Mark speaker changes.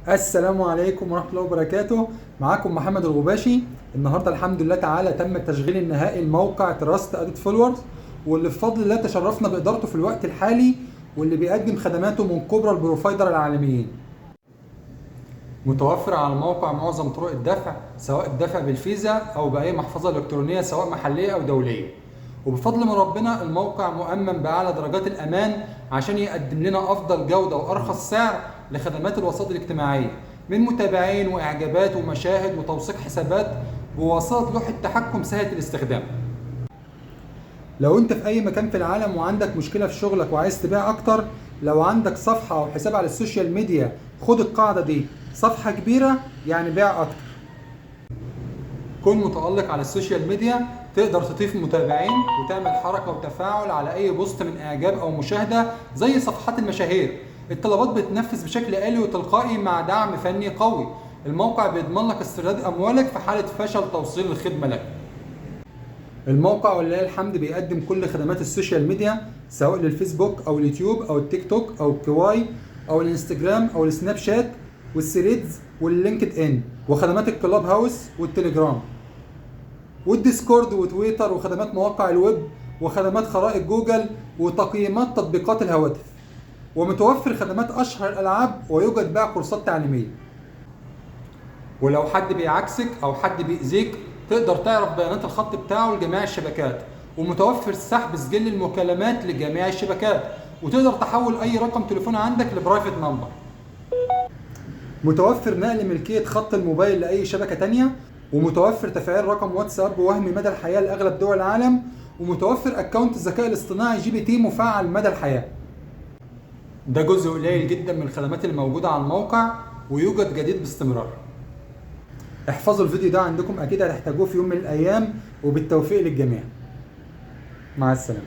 Speaker 1: السلام عليكم ورحمة الله وبركاته. معاكم محمد الغباشي. النهاردة الحمد لله تعالى تم التشغيل النهائي لموقع تراست اديت فولورز، واللي بفضل الله تشرفنا بإدارته في الوقت الحالي، واللي بيقدم خدماته من كبرى البروفايدر العالميين. متوفر على الموقع معظم طرق الدفع، سواء الدفع بالفيزا أو بأي محفظة إلكترونية سواء محلية أو دولية. وبفضل من ربنا الموقع مؤمن بأعلى درجات الأمان عشان يقدم لنا أفضل جودة وأرخص سعر لخدمات الوساطة الاجتماعية، من متابعين وإعجابات ومشاهد وتوثيق حسابات بواسطة لوحة تحكم سهلة الاستخدام. لو انت في اي مكان في العالم وعندك مشكلة في شغلك وعايز تبيع اكتر، لو عندك صفحة او حساب على السوشيال ميديا، خد القاعدة دي: صفحة كبيرة يعني بيع اكتر. كن متألق على السوشيال ميديا، تقدر تضيف متابعين وتعمل حركة وتفاعل على اي بوست من اعجاب او مشاهدة زي صفحات المشاهير. الطلبات بتنفذ بشكل آلي وتلقائي مع دعم فني قوي. الموقع بيضمن لك استرداد اموالك في حالة فشل توصيل الخدمة لك. الموقع ولله الحمد بيقدم كل خدمات السوشيال ميديا، سواء للفيسبوك او اليوتيوب او التيك توك او الكواي او الانستجرام او السناب شات والثريدز واللينكد ان، وخدمات الكلاب هاوس والتليجرام والديسكورد وتويتر، وخدمات مواقع الويب، وخدمات خرائط جوجل، وتقييمات تطبيقات الهواتف. ومتوفر خدمات اشهر الالعاب، ويوجد بيع كورسات تعليميه. ولو حد بيعكسك او حد بيأذيك، تقدر تعرف بيانات الخط بتاعه لجميع الشبكات. ومتوفر سحب سجل المكالمات لجميع الشبكات، وتقدر تحول اي رقم تليفون عندك لبرايفت نمبر. متوفر نقل ملكية خط الموبايل لأي شبكة تانية، ومتوفر تفعيل رقم واتساب وهمي مدى الحياة لأغلب دول العالم، ومتوفر اكونت الذكاء الاصطناعي GPT مفعل مدى الحياة. ده جزء قليل جدا من الخدمات الموجودة على الموقع، ويوجد جديد باستمرار. احفظوا الفيديو ده عندكم، اكيد هتحتاجوه في يوم من الايام، وبالتوفيق للجميع. مع السلامة.